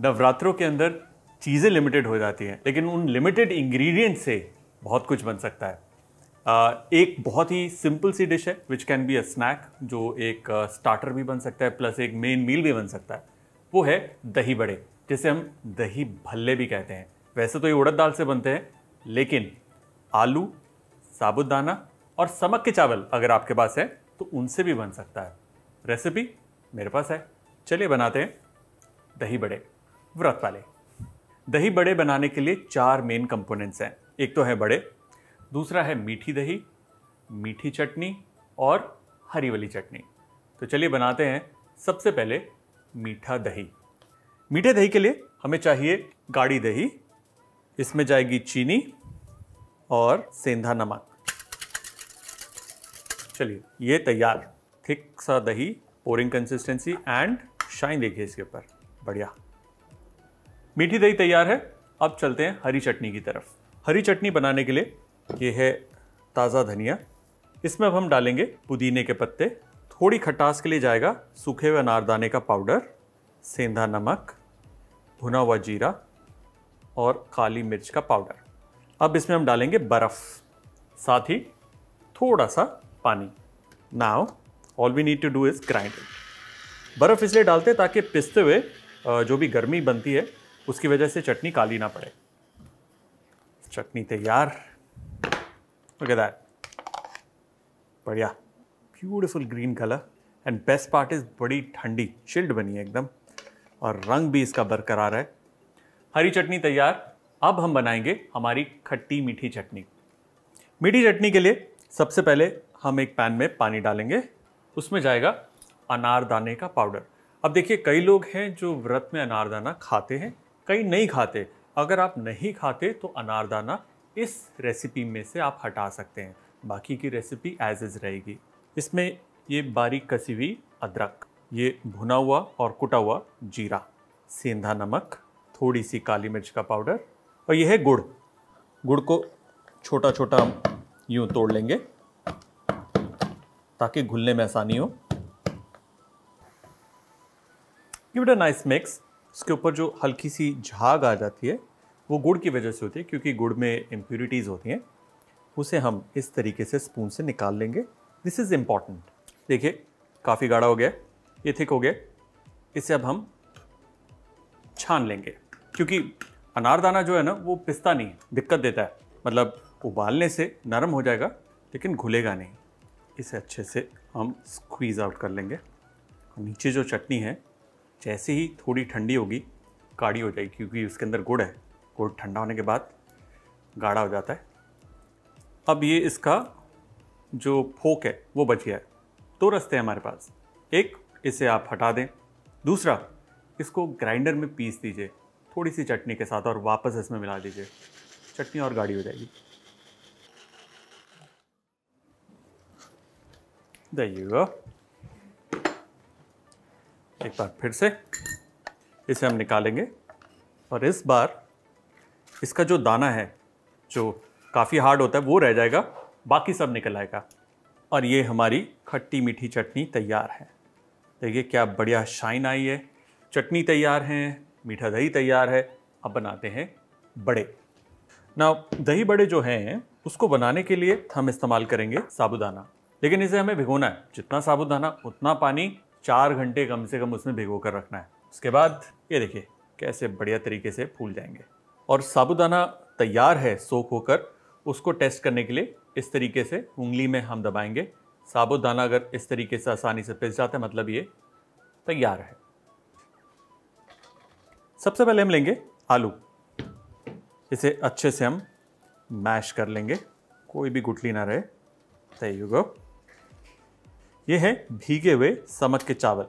नवरात्रों के अंदर चीज़ें लिमिटेड हो जाती हैं, लेकिन उन लिमिटेड इंग्रेडिएंट से बहुत कुछ बन सकता है। एक बहुत ही सिंपल सी डिश है which can be a snack, जो एक स्टार्टर भी बन सकता है प्लस एक मेन मील भी बन सकता है। वो है दही बड़े, जिसे हम दही भल्ले भी कहते हैं। वैसे तो ये उड़द दाल से बनते हैं, लेकिन आलू, साबूदाना और समक के चावल अगर आपके पास है तो उनसे भी बन सकता है। रेसिपी मेरे पास है, चलिए बनाते हैं दही बड़े व्रत वाले। दही बड़े बनाने के लिए 4 मेन कंपोनेंट्स हैं। एक तो है बड़े, दूसरा है मीठी दही, मीठी चटनी और हरी वाली चटनी। तो चलिए बनाते हैं। सबसे पहले मीठा दही। मीठे दही के लिए हमें चाहिए गाढ़ी दही, इसमें जाएगी चीनी और सेंधा नमक। चलिए ये तैयार, थिक सा दही, पोरिंग कंसिस्टेंसी एंड शाइन देखिए इसके ऊपर, बढ़िया। मीठी दही तैयार है। अब चलते हैं हरी चटनी की तरफ। हरी चटनी बनाने के लिए ये है ताज़ा धनिया, इसमें अब हम डालेंगे पुदीने के पत्ते, थोड़ी खटास के लिए जाएगा सूखे हुए अनारदाने का पाउडर, सेंधा नमक, भुना हुआ जीरा और काली मिर्च का पाउडर। अब इसमें हम डालेंगे बर्फ, साथ ही थोड़ा सा पानी। Now all we need to do is grind it. बर्फ इसलिए डालते हैं ताकि पिसते हुए जो भी गर्मी बनती है उसकी वजह से चटनी काली ना पड़े। चटनी तैयार, लुक एट दैट, बढ़िया, beautiful green colour and best part is बड़ी ठंडी चिल्ड बनी है एकदम, और रंग भी इसका बरकरार है। हरी चटनी तैयार। अब हम बनाएंगे हमारी खट्टी मीठी चटनी। मीठी चटनी के लिए सबसे पहले हम एक पैन में पानी डालेंगे, उसमें जाएगा अनारदाने का पाउडर। अब देखिए कई लोग हैं जो व्रत में अनारदाना खाते हैं, कई नहीं खाते। अगर आप नहीं खाते तो अनारदाना इस रेसिपी में से आप हटा सकते हैं, बाकी की रेसिपी एज इज रहेगी। इसमें ये बारीक कसी हुई अदरक, ये भुना हुआ और कुटा हुआ जीरा, सेंधा नमक, थोड़ी सी काली मिर्च का पाउडर, और यह है गुड़। गुड़ को छोटा छोटा हम यूँ तोड़ लेंगे ताकि घुलने में आसानी हो। Give it a nice mix. इसके ऊपर जो हल्की सी झाग आ जाती है वो गुड़ की वजह से होती है, क्योंकि गुड़ में इम्प्यूरिटीज़ होती हैं। उसे हम इस तरीके से स्पून से निकाल लेंगे। This is important. देखिए काफ़ी गाढ़ा हो गया, ये थिक हो गया। इसे अब हम छान लेंगे, क्योंकि अनारदाना जो है ना वो पिसता नहीं, दिक्कत देता है। मतलब उबालने से नरम हो जाएगा लेकिन घुलेगा नहीं। इसे अच्छे से हम स्क्वीज़ आउट कर लेंगे। नीचे जो चटनी है जैसे ही थोड़ी ठंडी होगी गाढ़ी हो जाएगी, क्योंकि उसके अंदर गुड़ है। गुड़ ठंडा होने के बाद गाढ़ा हो जाता है। अब ये इसका जो फोक है वो बच गया है। 2 रास्ते हैं हमारे पास। एक, इसे आप हटा दें। दूसरा, इसको ग्राइंडर में पीस दीजिए थोड़ी सी चटनी के साथ और वापस इसमें मिला दीजिए, चटनी और गाढ़ी हो जाएगी। There you go। एक बार फिर से इसे हम निकालेंगे, और इस बार इसका जो दाना है जो काफ़ी हार्ड होता है वो रह जाएगा, बाकी सब निकल आएगा। और ये हमारी खट्टी मीठी चटनी तैयार है। देखिए क्या बढ़िया शाइन आई है। चटनी तैयार है, मीठा दही तैयार है। अब बनाते हैं बड़े। ना दही बड़े जो हैं उसको बनाने के लिए हम इस्तेमाल करेंगे साबूदाना, लेकिन इसे हमें भिगोना है। जितना साबूदाना उतना पानी, 4 घंटे कम से कम उसमें भिगो कर रखना है। उसके बाद ये देखिए कैसे बढ़िया तरीके से फूल जाएंगे। और साबूदाना तैयार है सोख होकर, उसको टेस्ट करने के लिए इस तरीके से उंगली में हम दबाएंगे। साबूदाना अगर इस तरीके से आसानी से पिस जाता है मतलब ये तैयार है। सबसे पहले हम लेंगे आलू, इसे अच्छे से हम मैश कर लेंगे, कोई भी गुठली ना रहे। There you go। ये है भीगे हुए समक के चावल।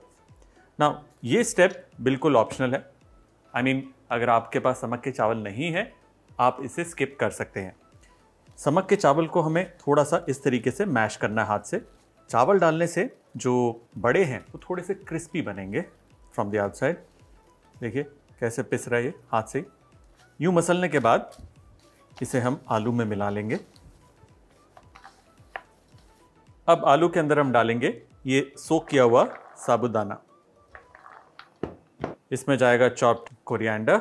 ना ये स्टेप बिल्कुल ऑप्शनल है। आई मीन अगर आपके पास समक के चावल नहीं है आप इसे स्किप कर सकते हैं। समक के चावल को हमें थोड़ा सा इस तरीके से मैश करना है हाथ से। चावल डालने से जो बड़े हैं वो थोड़े से क्रिस्पी बनेंगे फ्रॉम द आउटसाइड। देखिए कैसे पिस रहा है ये हाथ से। यूँ मसलने के बाद इसे हम आलू में मिला लेंगे। अब आलू के अंदर हम डालेंगे ये सोक किया हुआ साबूदाना। इसमें जाएगा चॉप्ड कोरिएंडर,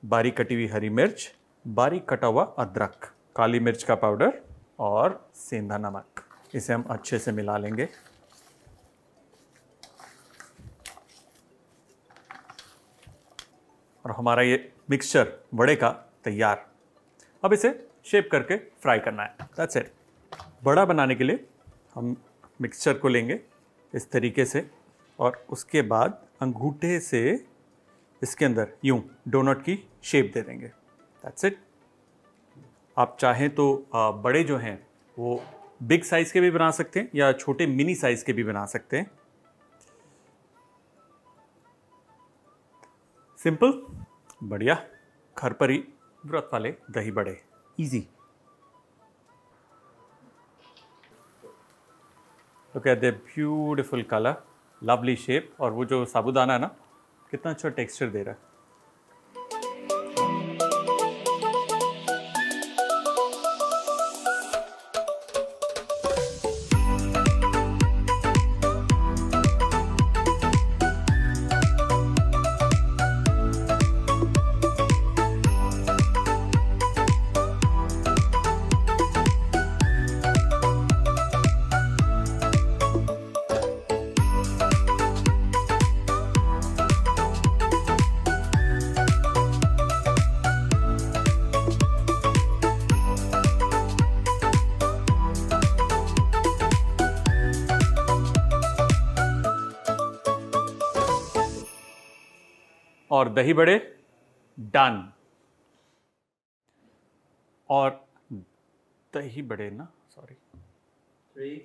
बारीक कटी हुई हरी मिर्च, बारीक कटा हुआ अदरक, काली मिर्च का पाउडर और सेंधा नमक। इसे हम अच्छे से मिला लेंगे। और हमारा ये मिक्सचर वड़े का तैयार। अब इसे शेप करके फ्राई करना है। That's it. बड़ा बनाने के लिए हम मिक्सचर को लेंगे इस तरीके से और उसके बाद अंगूठे से इसके अंदर यूं डोनट की शेप दे देंगे। That's it. आप चाहें तो बड़े जो हैं वो बिग साइज के भी बना सकते हैं या छोटे मिनी साइज के भी बना सकते हैं। सिंपल, बढ़िया, घर पर ही व्रत वाले दही बड़े, easy. Look at the beautiful colour, lovely shape, और वो जो साबूदाना है ना, कितना अच्छा टेक्सचर दे रहा है। और दही बड़े डन। और दही बड़े ना, सॉरी, 3